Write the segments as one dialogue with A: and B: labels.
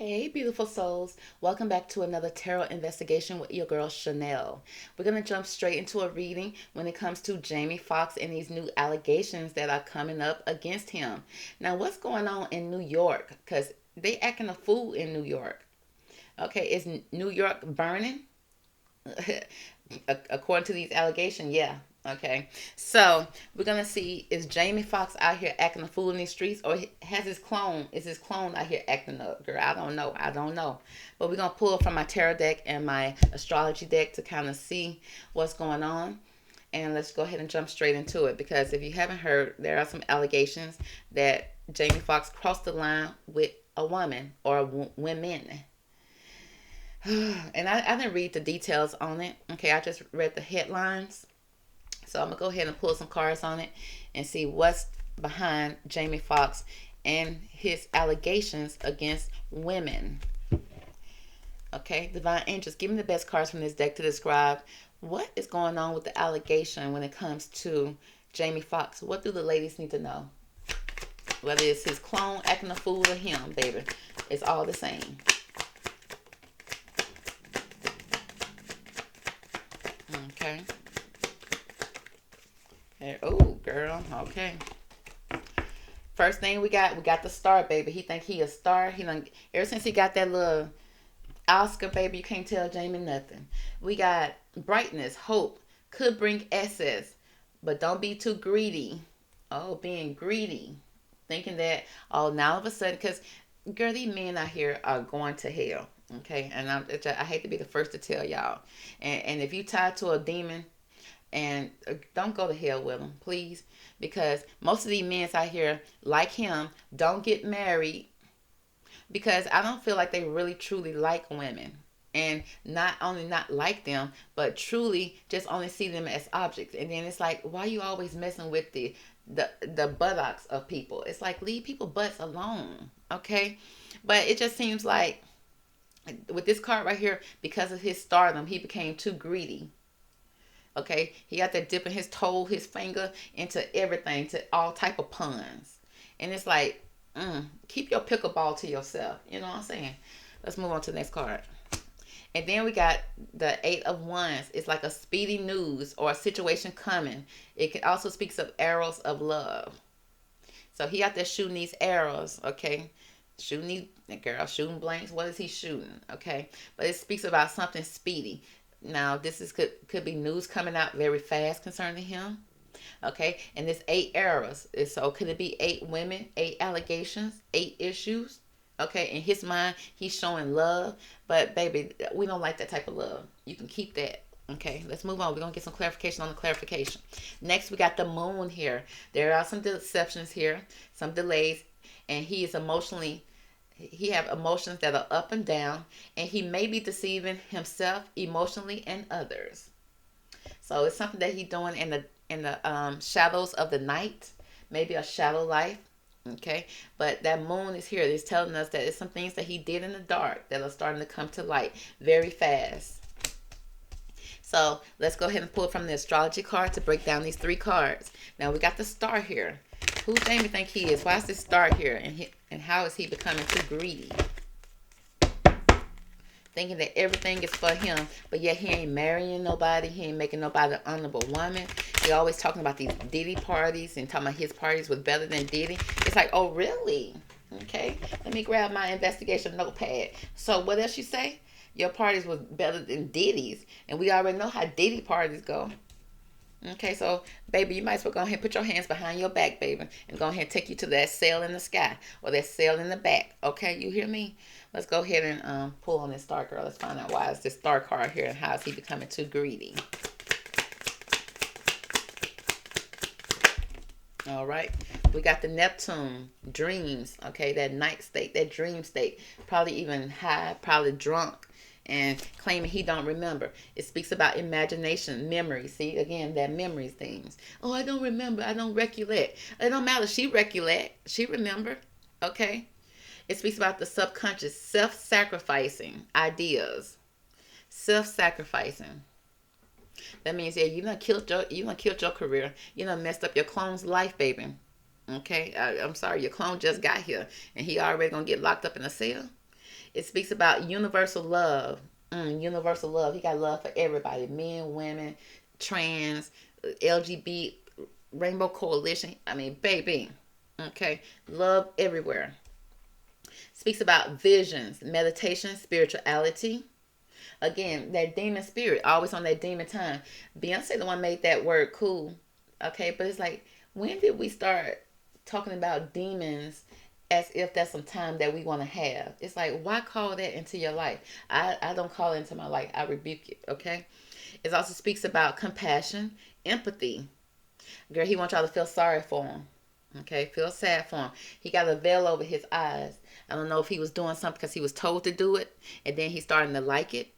A: Hey, beautiful souls. Welcome back to another tarot investigation with your girl, Shannel. We're going to jump straight into a reading when it comes to Jamie Foxx and these new allegations that are coming up against him. Now, what's going on in New York? Because they acting a fool in New York. Okay, is New York burning? According to these allegations, yeah. Okay, so we're gonna see, is Jamie Foxx out here acting a fool in these streets, or has his clone, is his clone out here acting up? Girl, I don't know. But we're gonna pull from my tarot deck and my astrology deck to kind of see what's going on. And let's go ahead and jump straight into it, because if you haven't heard, there are some allegations that Jamie Foxx crossed the line with a woman or women. And I didn't read the details on it. Okay, I just read the headlines. So I'm gonna go ahead and pull some cards on it and see what's behind Jamie Foxx and his allegations against women. Okay, Divine Angels, give me the best cards from this deck to describe what is going on with the allegation when it comes to Jamie Foxx. What do the ladies need to know? Whether it's his clone acting a fool or him, baby, it's all the same. Okay. Oh, girl. Okay. First thing we got the star, baby. He think he a star. He done, ever since he got that little Oscar, baby, you can't tell Jamie nothing. We got brightness, hope, could bring excess, but don't be too greedy. Oh, being greedy. Thinking that, oh, now all of a sudden, because, girl, these men out here are going to hell. Okay, and I hate to be the first to tell y'all. And if you tied to a demon, and don't go to hell with them, please, because most of these men out here like him don't get married because I don't feel like they really truly like women, and not only not like them, but truly just only see them as objects. And then it's like, why are you always messing with the buttocks of people? It's like, leave people butts alone. Okay, but it just seems like with this card right here, because of his stardom, he became too greedy. Okay, he got that dipping his toe, his finger into everything, to all type of puns, and it's like, keep your pickleball to yourself. You know what I'm saying? Let's move on to the next card. And then we got the Eight of Wands. It's like a speedy news or a situation coming. It also speaks of arrows of love. So he out there shooting these arrows. Okay, shooting these, girl, shooting blanks. What is he shooting? Okay, but it speaks about something speedy. Now this is could be news coming out very fast concerning him. Okay, and this eight arrows. So could it be eight women, eight allegations, eight issues? Okay, in his mind, he's showing love, but baby, we don't like that type of love. You can keep that. Okay, let's move on. We're gonna get some clarification on the clarification. Next, we got the moon here. There are some deceptions here, some delays, and he have emotions that are up and down, and he may be deceiving himself emotionally and others. So it's something that he's doing in the shadows of the night, maybe a shadow life. Okay, but that moon is here. It's telling us that it's some things that he did in the dark that are starting to come to light very fast. So let's go ahead and pull from the astrology card to break down these three cards. Now we got the star here. Who Jamie think he is? Why is this star here? And how is he becoming too greedy? Thinking that everything is for him, but yet he ain't marrying nobody. He ain't making nobody an honorable woman. He always talking about these Diddy parties and talking about his parties was better than Diddy. It's like, oh, really? Okay, let me grab my investigation notepad. So what else you say? Your parties was better than Diddy's, and we already know how Diddy parties go. Okay, so baby, you might as well go ahead and put your hands behind your back, baby, and go ahead and take you to that sail in the sky or that sail in the back. Okay, you hear me? Let's go ahead and pull on this star, girl. Let's find out why is this star card here and how is he becoming too greedy. All right, we got the Neptune, dreams. Okay, that night state, that dream state, probably even high, probably drunk, and claiming he don't remember. It speaks about imagination, memory. See, again, that memories things. Oh, I don't remember. I don't recollect. It don't matter. She recollect. She remember. Okay. It speaks about the subconscious, self-sacrificing ideas. Self-sacrificing. That means, yeah, you done killed your career. You done messed up your clone's life, baby. Okay, I'm sorry, your clone just got here, and he already gonna get locked up in a cell. It speaks about universal love. Universal love. He got love for everybody: men, women, trans, LGBT, Rainbow Coalition. I mean, baby. Okay, love everywhere. Speaks about visions, meditation, spirituality. Again, that demon spirit, always on that demon time. Beyonce, the one made that word cool. Okay, but it's like, when did we start talking about demons as if that's some time that we want to have? It's like, why call that into your life? I don't call it into my life. I rebuke it. Okay. It also speaks about compassion, empathy. Girl, he wants y'all to feel sorry for him. Okay, feel sad for him. He got a veil over his eyes. I don't know if he was doing something because he was told to do it, and then he's starting to like it.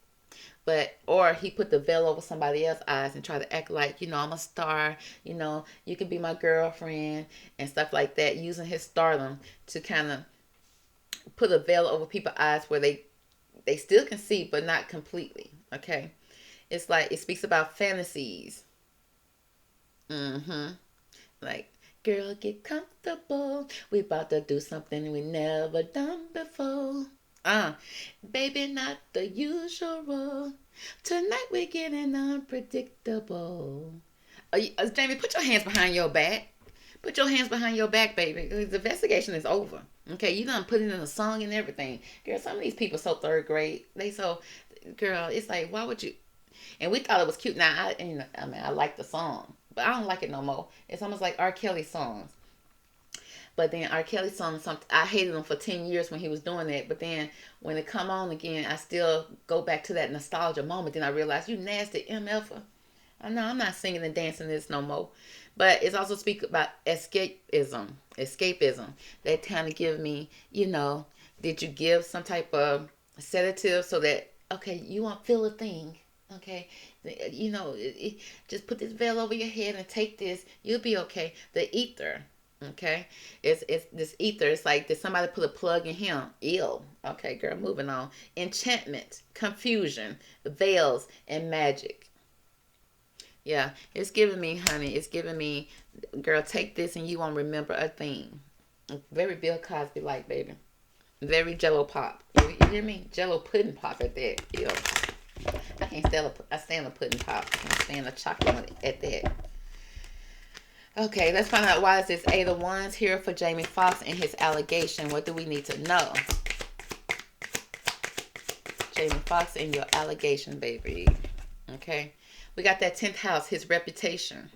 A: But or he put the veil over somebody else's eyes and try to act like, I'm a star, you can be my girlfriend and stuff like that, using his stardom to kind of put a veil over people's eyes where they still can see but not completely. Okay. It's like it speaks about fantasies. Mm-hmm. Like, girl, get comfortable. We about to do something we never done before. Uh, Baby, not the usual. Tonight we're getting unpredictable. Jamie, put your hands behind your back. Put your hands behind your back, baby. The investigation is over. Okay, you done put it in a song and everything. Girl, some of these people so third grade. Girl, it's like, why would you? And we thought it was cute. Now, I like the song, but I don't like it no more. It's almost like R. Kelly songs. But then R. Kelly songs, I hated him for 10 years when he was doing that. But then when it come on again, I still go back to that nostalgia moment. Then I realized, you nasty MFer. I know I'm not singing and dancing this no more. But it's also speak about escapism. Escapism. That kind of give me, did you give some type of sedative so that, okay, you won't feel a thing. Okay, just put this veil over your head and take this. You'll be okay. The ether. Okay, it's this ether. It's like, did somebody put a plug in him? Ill. Okay, girl, moving on. Enchantment, confusion, veils, and magic. Yeah, it's giving me, honey. It's giving me, girl, take this and you won't remember a thing. Very Bill Cosby like, baby. Very Jello pop. You hear me? Jello pudding pop at that. Ew. I can't stand a pudding pop. I can't stand a chocolate at that. Okay, let's find out why is this Eight of Wands here for Jamie Foxx and his allegation. What do we need to know? Jamie Foxx and your allegation, baby. Okay. We got that 10th house, his reputation.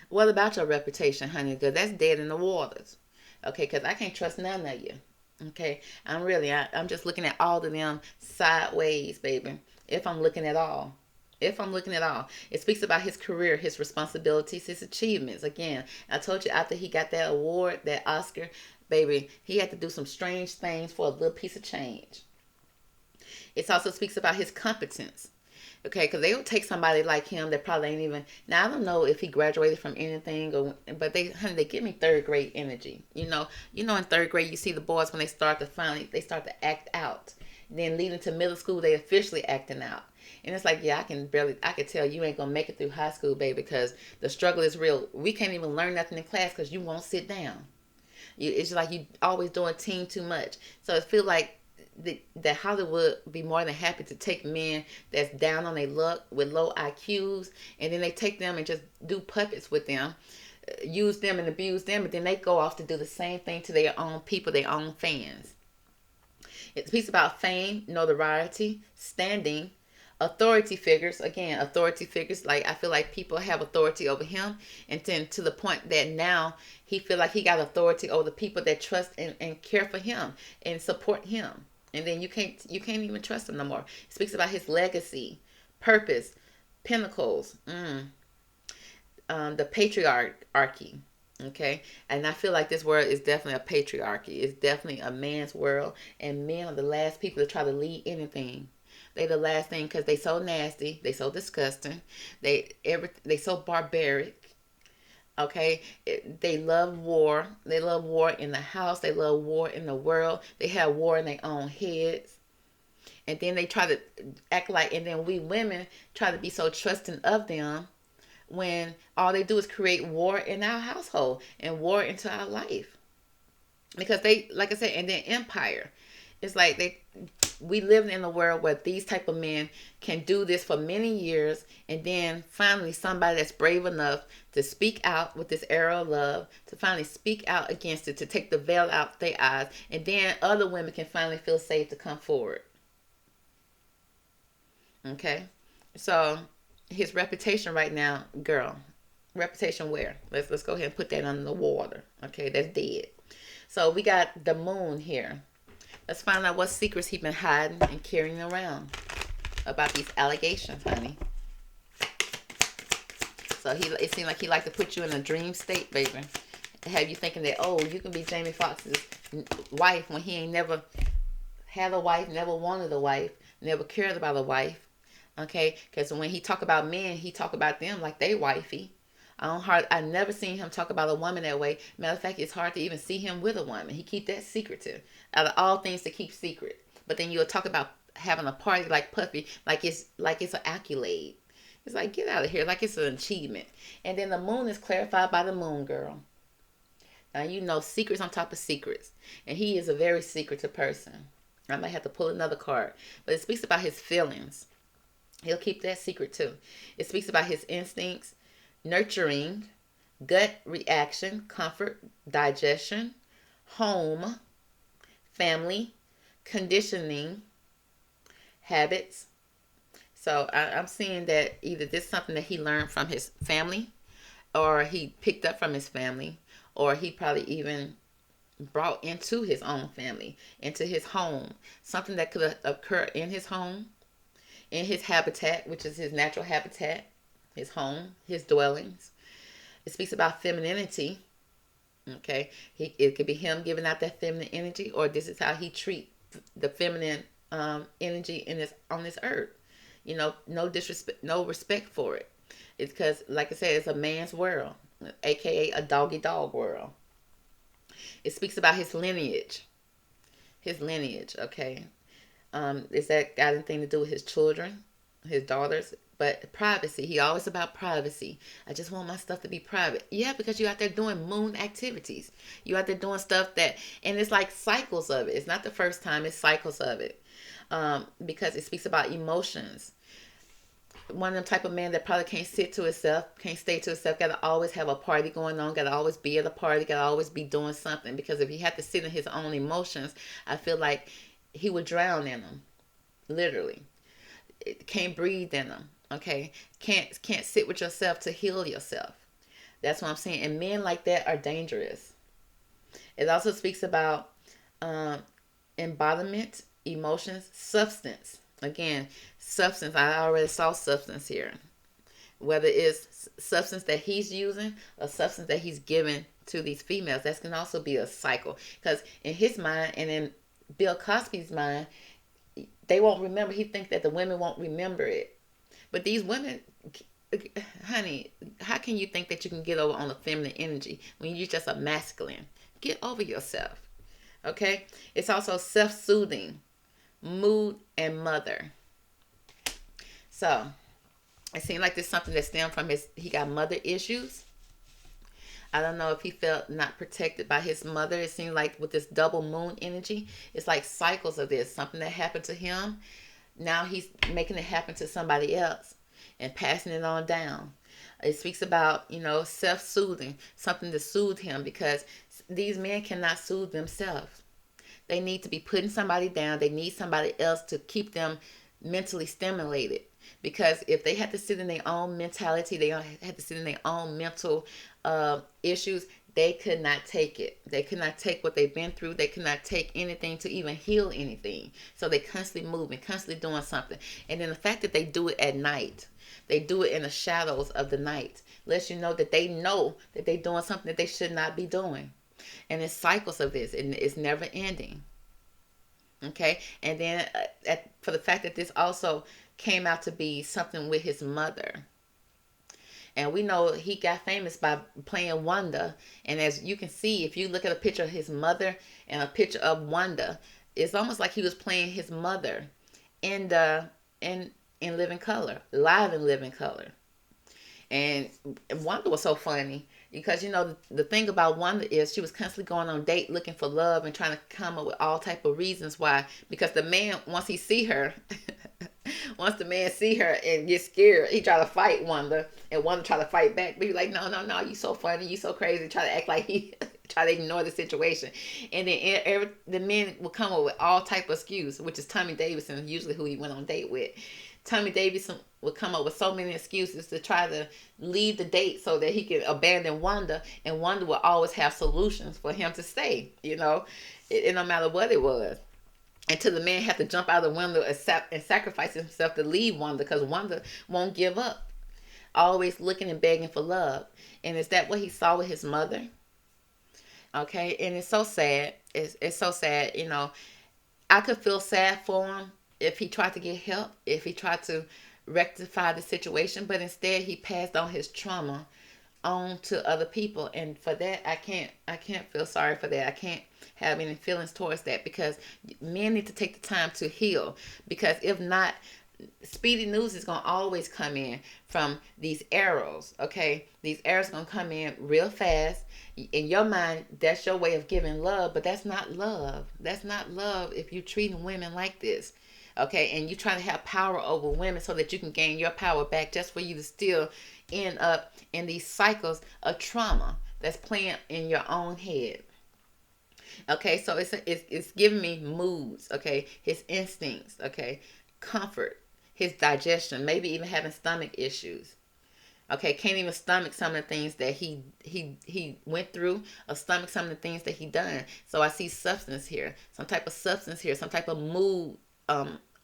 A: What about your reputation, honey? Because that's dead in the waters. Okay, because I can't trust none of you. Okay, I'm just looking at all of them sideways, baby. If I'm looking at all. It speaks about his career, his responsibilities, his achievements. Again, I told you after he got that award, that Oscar, baby, he had to do some strange things for a little piece of change. It also speaks about his competence. Okay, because they will take somebody like him that probably ain't even. Now I don't know if he graduated from anything, but they give me third grade energy. In third grade you see the boys when they start to act out. Then leading to middle school, they officially acting out. And it's like, yeah, I can tell you ain't gonna make it through high school, baby, because the struggle is real. We can't even learn nothing in class because you won't sit down. It's like you always doing team too much. So it feels like that Hollywood be more than happy to take men that's down on their luck with low IQs, and then they take them and just do puppets with them, use them and abuse them, and then they go off to do the same thing to their own people, their own fans. It speaks about fame, notoriety, standing, authority figures. Again, authority figures, like I feel like people have authority over him, and then to the point that now he feel like he got authority over the people that trust and care for him and support him. And then you can't even trust him no more. It speaks about his legacy, purpose, pinnacles, the patriarchy. Okay, and I feel like this world is definitely a patriarchy. It's definitely a man's world, and men are the last people to try to lead anything. They the last thing because they so nasty, they so disgusting, they so barbaric. Okay, they love war. They love war in the house. They love war in the world. They have war in their own heads. And then they try to act like, and then we women try to be so trusting of them when all they do is create war in our household and war into our life. Because they, like I said, and then empire. It's like we live in a world where these type of men can do this for many years, and then finally somebody that's brave enough to speak out with this arrow of love, to finally speak out against it, to take the veil out their eyes, and then other women can finally feel safe to come forward. Okay, so his reputation right now, girl, reputation where? Let's go ahead and put that under the water. Okay, that's dead. So we got the moon here. Let's find out what secrets he been hiding and carrying around about these allegations, honey. So it seemed like he like to put you in a dream state, baby. Have you thinking that, oh, you can be Jamie Foxx's wife when he ain't never had a wife, never wanted a wife, never cared about a wife. Okay, because when he talk about men, he talk about them like they wifey. I never seen him talk about a woman that way. Matter of fact, it's hard to even see him with a woman. He keep that secretive. Out of all things to keep secret. But then you'll talk about having a party like Puffy, like it's an accolade. It's like, get out of here, like it's an achievement. And then the moon is clarified by the moon, girl. Now you know secrets on top of secrets. And he is a very secretive person. I might have to pull another card. But it speaks about his feelings. He'll keep that secret too. It speaks about his instincts, nurturing, gut reaction, comfort, digestion, home, family, conditioning, habits. So I'm seeing that either this is something that he learned from his family, or he picked up from his family, or he probably even brought into his own family, into his home. Something that could occur in his home, in his habitat, which is his natural habitat, his home, his dwellings. It speaks about femininity. Okay, it could be him giving out that feminine energy, or this is how he treat the feminine energy on this earth. You know, no disrespect, no respect for it. It's because, like I said, it's a man's world, aka a doggy dog world. It speaks about his lineage. His lineage, okay. Is that got anything to do with his children, his daughters? But privacy, he always about privacy. I just want my stuff to be private. Yeah, because you out there doing moon activities. You out there doing stuff and it's like cycles of it. It's not the first time, it's cycles of it. Because it speaks about emotions. One of them type of man that probably can't sit to himself, can't stay to himself, gotta always have a party going on, gotta always be at a party, gotta always be doing something. Because if he had to sit in his own emotions, I feel like he would drown in them. Literally. It can't breathe in them. Okay, can't sit with yourself to heal yourself. That's what I'm saying. And men like that are dangerous. It also speaks about embodiment, emotions, substance. Again, substance. I already saw substance here. Whether it's substance that he's using or substance that he's giving to these females, that can also be a cycle. Because in his mind and in Bill Cosby's mind, they won't remember. He thinks that the women won't remember it. But these women, honey, how can you think that you can get over on the feminine energy when you're just a masculine? Get over yourself. Okay? It's also self-soothing, mood, and mother. So, it seems like this is something that stemmed from he got mother issues. I don't know if he felt not protected by his mother. It seemed like with this double moon energy, it's like cycles of this. Something that happened to him, now he's making it happen to somebody else and passing it on down. It speaks about, self-soothing, something to soothe him, because these men cannot soothe themselves. They need to be putting somebody down. They need somebody else to keep them mentally stimulated. Because if they had to sit in their own mentality, they had to sit in their own mental issues, they could not take it. They could not take what they've been through. They could not take anything to even heal anything. So they constantly moving, constantly doing something. And then the fact that they do it at night, they do it in the shadows of the night, lets you know that they're doing something that they should not be doing. And it's cycles of this, and it's never ending. Okay? And then for the fact that this also came out to be something with his mother. And we know he got famous by playing Wanda. And as you can see, if you look at a picture of his mother and a picture of Wanda, it's almost like he was playing his mother in living color, live in living color. And Wanda was so funny. Because you know the thing about Wanda is she was constantly going on date looking for love and trying to come up with all type of reasons why. Because the man, once he see her, once the man see her and get scared, he try to fight Wanda, and Wanda try to fight back. But he's like, no, no, no, you so funny, you so crazy. Try to act like he try to ignore the situation, and then the men will come up with all type of excuse, which is Tommy Davidson, usually who he went on date with. Tommy Davidson would come up with so many excuses to try to leave the date so that he could abandon Wanda, and Wanda would always have solutions for him to stay. You know, it no matter what it was. Until the man had to jump out of the window and sacrifice himself to leave Wanda, because Wanda won't give up, always looking and begging for love. And is that what he saw with his mother? Okay, and it's so sad. It's so sad. You know, I could feel sad for him if he tried to get help, if he tried to rectify the situation, but instead he passed on his trauma on to other people, and for that I can't feel sorry for that. I can't have any feelings towards that, because men need to take the time to heal, because if not, speedy news is going to always come in from these arrows. Okay, these arrows going to come in real fast. In your mind, that's your way of giving love, but that's not love. That's not love if you're treating women like this. Okay, and you trying to have power over women so that you can gain your power back, just for you to still end up in these cycles of trauma that's playing in your own head. Okay, so it's giving me moods. Okay, his instincts. Okay, comfort, his digestion, maybe even having stomach issues. Okay, can't even stomach some of the things that he went through, or stomach some of the things that he done. So I see substance here, some type of substance here, some type of mood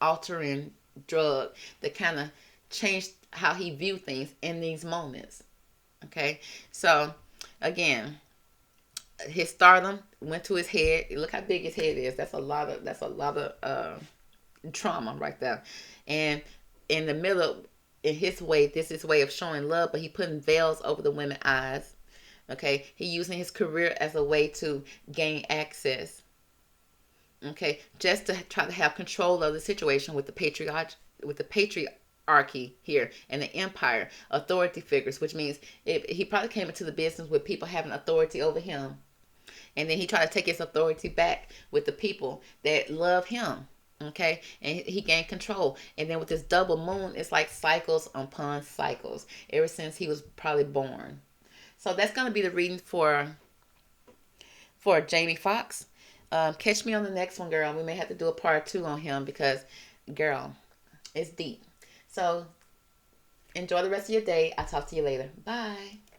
A: altering drug that kind of changed how he viewed things in these moments. Okay, so again, his stardom went to his head. Look how big his head is. That's a lot of trauma right there. And in the middle, in his way, this is his way of showing love, but he putting veils over the women's eyes. Okay, he using his career as a way to gain access. Okay, just to try to have control of the situation with the patriarchy here, and the empire, authority figures, which means he probably came into the business with people having authority over him, and then he tried to take his authority back with the people that love him. Okay, and he gained control, and then with this double moon, it's like cycles upon cycles ever since he was probably born. So that's going to be the reading for Jamie Foxx. Catch me on the next one, girl. We may have to do a part 2 on him, because, girl, it's deep. So enjoy the rest of your day. I'll talk to you later. Bye.